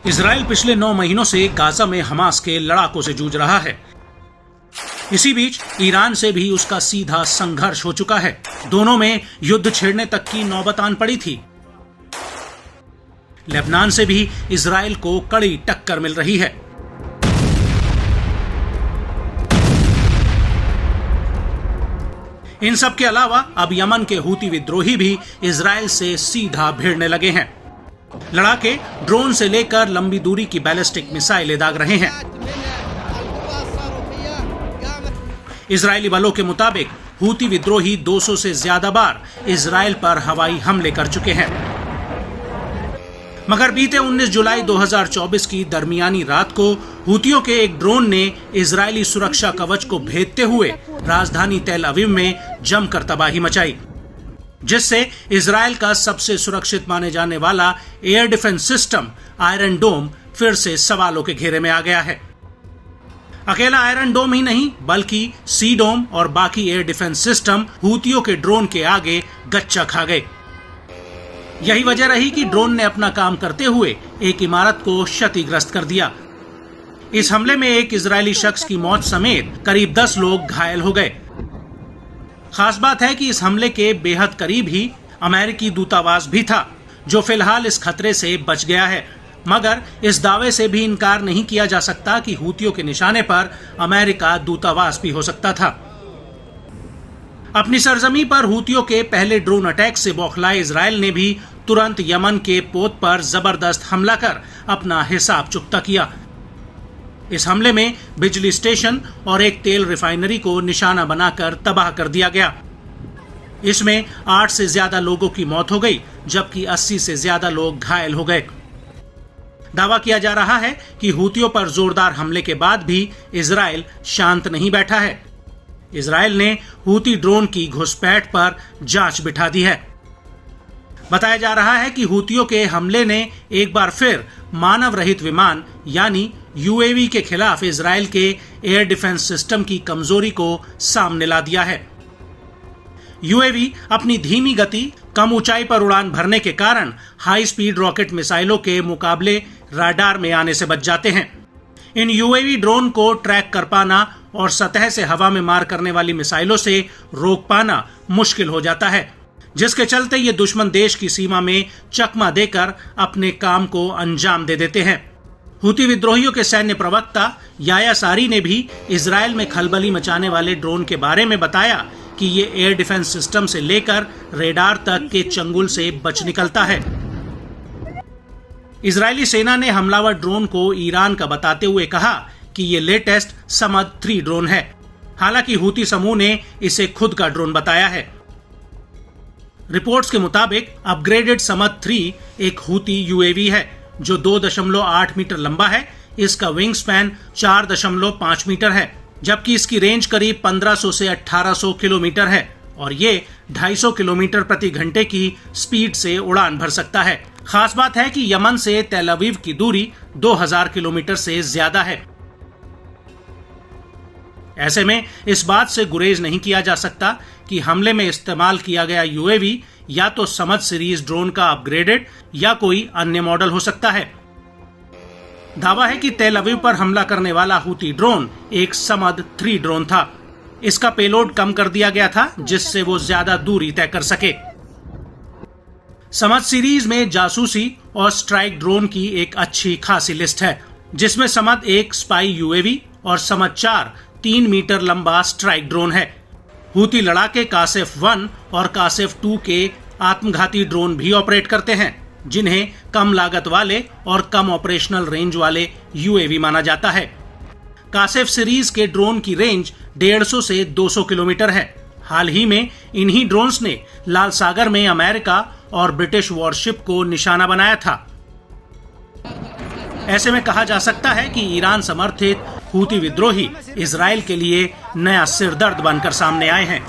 Israel पिछले 9 महीनों से गाजा में हमास के लड़ाकों से जूझ रहा है। इसी बीच ईरान से भी उसका सीधा संघर्ष हो चुका है। दोनों में युद्ध छेड़ने तक की नौबत आन पड़ी थी। लेबनान से भी इजराइल को कड़ी टक्कर मिल रही है। इन सब के अलावा अब यमन के हूती विद्रोही भी इजराइल से सीधा भिड़ने लगे हैं। लड़ाके ड्रोन से लेकर लंबी दूरी की बैलिस्टिक मिसाइलें दाग रहे हैं। इजरायली बलों के मुताबिक हूती विद्रोही 200 से ज्यादा बार इजराइल पर हवाई हमले कर चुके हैं। मगर बीते 19 जुलाई 2024 की दरमियानी रात को हूतियों के एक ड्रोन ने इजरायली सुरक्षा कवच को भेदते हुए राजधानी तेल अवीव में जमकर तबाही मचाई, जिससे इजराइल का सबसे सुरक्षित माने जाने वाला एयर डिफेंस सिस्टम आयरन डोम फिर से सवालों के घेरे में आ गया है। अकेला आयरन डोम ही नहीं बल्कि सी डोम और बाकी एयर डिफेंस सिस्टम हूतियों के ड्रोन के आगे गच्चा खा गए। यही वजह रही कि ड्रोन ने अपना काम करते हुए एक इमारत को क्षतिग्रस्त कर दिया। इस हमले में एक इजरायली शख्स की मौत समेत करीब 10 लोग घायल हो गए। खास बात है कि इस हमले के बेहद करीब ही अमेरिकी दूतावास भी था, जो फिलहाल इस खतरे से बच गया है। मगर इस दावे से भी इनकार नहीं किया जा सकता कि हूतियों के निशाने पर अमेरिका दूतावास भी हो सकता था। अपनी सरजमी पर हूतियों के पहले ड्रोन अटैक से बौखलाए इजराइल ने भी तुरंत यमन के पोत पर जबरदस्त हमला कर अपना हिसाब चुकता किया। इस हमले में बिजली स्टेशन और एक तेल रिफाइनरी को निशाना बनाकर तबाह कर दिया गया। इसमें 8 से ज्यादा लोगों की मौत हो गई, जबकि 80 से ज्यादा लोग घायल हो गए। दावा किया जा रहा है कि हूतियों पर जोरदार हमले के बाद भी इजराइल शांत नहीं बैठा है। इजराइल ने हूती ड्रोन की घुसपैठ पर जांच बिठा दी है। बताया जा रहा है कि हूतियों के हमले ने एक बार फिर मानव रहित विमान यानी यूएवी के खिलाफ इजराइल के एयर डिफेंस सिस्टम की कमजोरी को सामने ला दिया है। यूएवी अपनी धीमी गति, कम ऊंचाई पर उड़ान भरने के कारण हाई स्पीड रॉकेट मिसाइलों के मुकाबले राडार में आने से बच जाते हैं। इन यूएवी ड्रोन को ट्रैक कर पाना और सतह से हवा में मार करने वाली मिसाइलों से रोक पाना मुश्किल हो जाता है, जिसके चलते ये दुश्मन देश की सीमा में चकमा देकर अपने काम को अंजाम दे देते हैं। हूती विद्रोहियों के सैन्य प्रवक्ता याया सारी ने भी इजराइल में खलबली मचाने वाले ड्रोन के बारे में बताया कि ये एयर डिफेंस सिस्टम से लेकर रेडार तक के चंगुल से बच निकलता है। इजरायली सेना ने हमलावर ड्रोन को ईरान का बताते हुए कहा कि ये लेटेस्ट समद 3 ड्रोन है। हालांकि हूती समूह ने इसे खुद का ड्रोन बताया है। रिपोर्ट्स के मुताबिक अपग्रेडेड समद 3 एक हूती यूएवी है जो 2.8 मीटर लंबा है। इसका विंग स्पैन 4.5 मीटर है, जबकि इसकी रेंज करीब 1500 से 1800 किलोमीटर है और ये 250 किलोमीटर प्रति घंटे की स्पीड से उड़ान भर सकता है। खास बात है कि यमन से तेल अवीव की दूरी 2000 किलोमीटर से ज्यादा है। ऐसे में इस बात से गुरेज नहीं किया जा सकता कि हमले में इस्तेमाल किया गया यूएवी या तो समद सीरीज ड्रोन का अपग्रेडेड या कोई अन्य मॉडल हो सकता है। दावा है कि तेल अवीव पर हमला करने वाला हूती ड्रोन एक समद 3 ड्रोन था। इसका पेलोड कम कर दिया गया था जिससे वो ज्यादा दूरी तय कर सके। समद सीरीज में जासूसी और स्ट्राइक ड्रोन की एक अच्छी खासी लिस्ट है, जिसमें समद 1 स्पाई यूएवी और समद 4 3 मीटर लंबा स्ट्राइक ड्रोन है। हूती लड़ाके कासेफ 1 और कासेफ 2 के आत्मघाती ड्रोन भी ऑपरेट करते हैं, जिन्हें कम लागत वाले और कम ऑपरेशनल रेंज वाले यूएवी माना जाता है। कासेफ सीरीज के ड्रोन की रेंज 150 से 200 किलोमीटर है। हाल ही में इन्हीं ड्रोन्स ने लाल सागर में अमेरिका और ब्रिटिश वॉरशिप को निशाना बनाया था। ऐसे में कहा जा सकता है कि ईरान समर्थित हूती विद्रोही इजराइल के लिए नया सिरदर्द बनकर सामने आए हैं।